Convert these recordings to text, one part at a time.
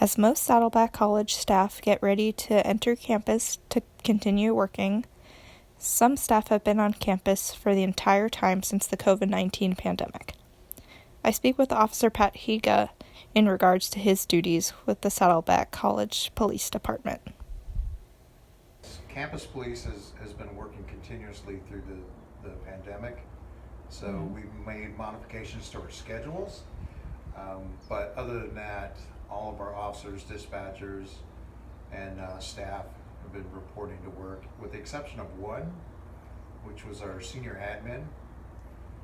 As most Saddleback College staff get ready to enter campus to continue working, some staff have been on campus for the entire time since the COVID-19 pandemic. I speak with Officer Pat Higa in regards to his duties with the Saddleback College Police Department. Campus police has been working continuously through the pandemic, so we've made modifications to our schedules, but other than that, all of our officers, dispatchers, and staff have been reporting to work, with the exception of one, which was our senior admin.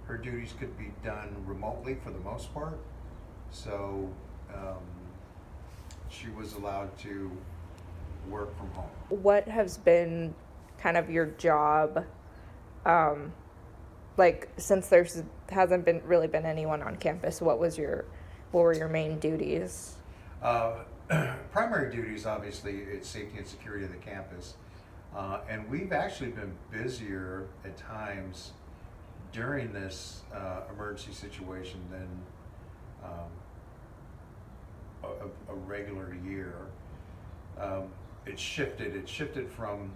Her duties could be done remotely for the most part, so she was allowed to work from home. What has been kind of your job, since hasn't been really been anyone on campus? What were your main duties? Primary duties, obviously, it's safety and security of the campus, and we've actually been busier at times during this emergency situation than a regular year. It shifted from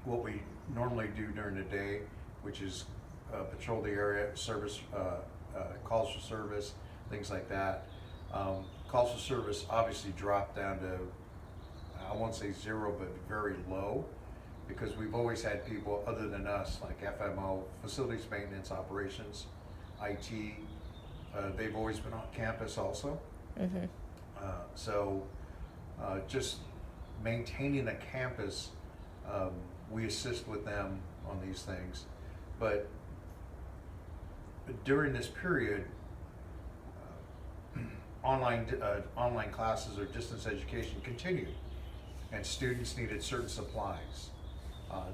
what we normally do during the day, which is patrol the area, service, calls for service, things like that. Calls for service obviously dropped down to, I won't say zero, but very low, because we've always had people other than us, like FMO, facilities maintenance, operations, IT. They've always been on campus also. Mm-hmm. So just maintaining a campus, we assist with them on these things. But during this period, online classes or distance education continued, and students needed certain supplies.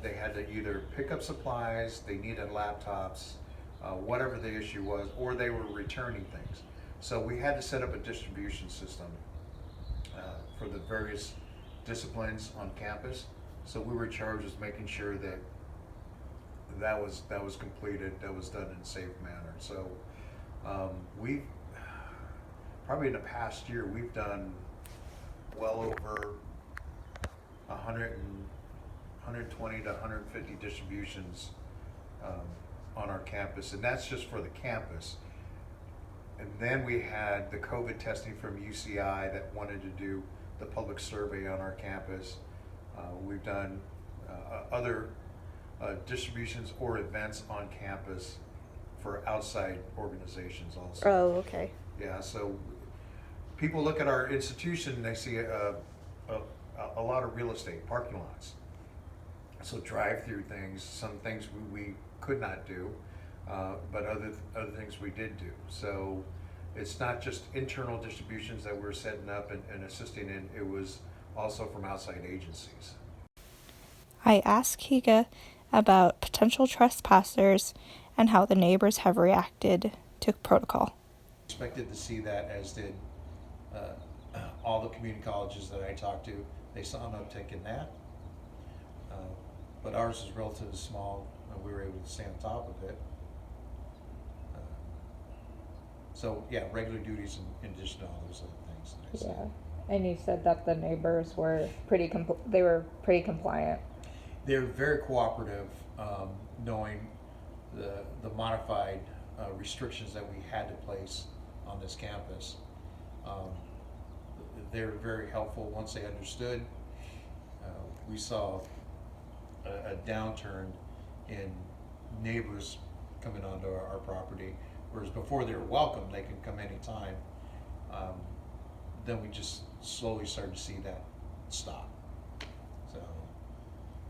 They had to either pick up supplies, they needed laptops, whatever the issue was, or they were returning things. So we had to set up a distribution system for the various disciplines on campus. So we were charged with making sure that was completed, that was done in a safe manner. So we probably in the past year we've done well over 120 to 150 distributions on our campus, and that's just for the campus. And then we had the COVID testing from UCI that wanted to do the public survey on our campus. We've done other distributions or events on campus for outside organizations also. Oh, okay. Yeah, so people look at our institution and they see a lot of real estate, parking lots. So drive-through things, some things we could not do, but other things we did do. So it's not just internal distributions that we're setting up and assisting in, it was also from outside agencies. I asked Higa about potential trespassers and how the neighbors have reacted to protocol. Expected to see that, as did all the community colleges that I talked to. They saw an uptick in that, but ours is relatively small, and we were able to stay on top of it. So yeah, regular duties in addition to all those other things that I said. Yeah, and you said that the neighbors were pretty compliant. They're very cooperative, knowing the modified restrictions that we had to place on this campus. They were very helpful once they understood. We saw a downturn in neighbors coming onto our property, whereas before they were welcome, they could come anytime. Then we just slowly started to see that stop. So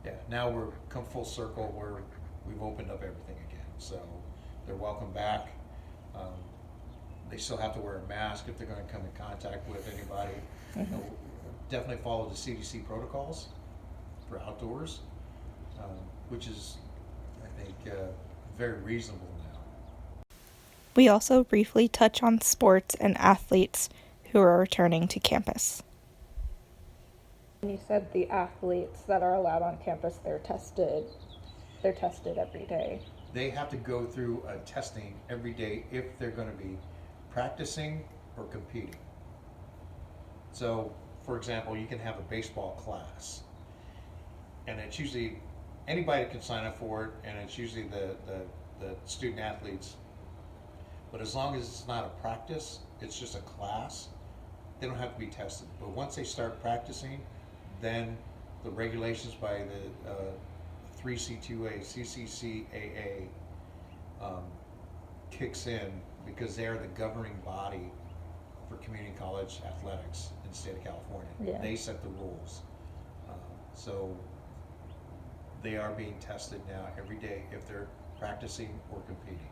yeah, now we're come full circle where we've opened up everything again. So they're welcome back. They still have to wear a mask if they're going to come in contact with anybody. Mm-hmm. Definitely follow the CDC protocols for outdoors, which is, I think, very reasonable now. We also briefly touch on sports and athletes who are returning to campus. You said the athletes that are allowed on campus, they're tested every day. They have to go through a testing every day if they're going to be practicing or competing. So, for example, you can have a baseball class, and it's usually anybody can sign up for it, and it's usually the student athletes. But as long as it's not a practice, it's just a class, they don't have to be tested. But once they start practicing, then the regulations by the 3C2A, CCCAA kicks in, because they're the governing body for community college athletics in the state of California. Yeah. They set the rules. So they are being tested now every day if they're practicing or competing.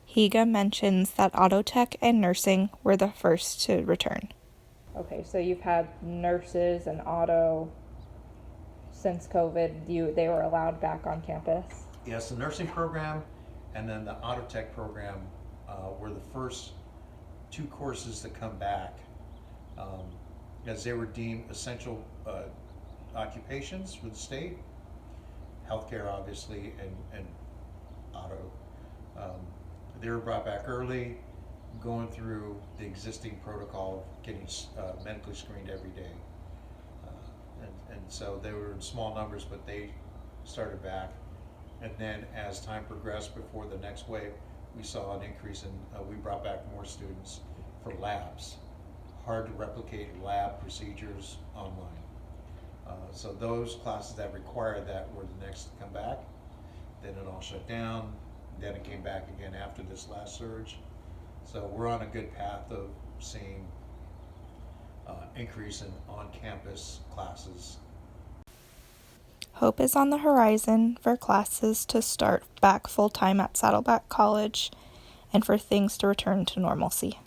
Higa mentions that auto tech and nursing were the first to return. Okay, so you've had nurses and auto since COVID. They were allowed back on campus? Yes, the nursing program and then the auto tech program were the first two courses to come back, as they were deemed essential occupations for the state. Healthcare, obviously, and auto. They were brought back early, going through the existing protocol of getting medically screened every day. And so they were in small numbers, but they started back. And then as time progressed before the next wave, we saw an increase in, we brought back more students for labs. Hard to replicate lab procedures online. So those classes that required that were the next to come back. Then it all shut down. Then it came back again after this last surge. So we're on a good path of seeing increase in on-campus classes. Hope is on the horizon for classes to start back full-time at Saddleback College and for things to return to normalcy.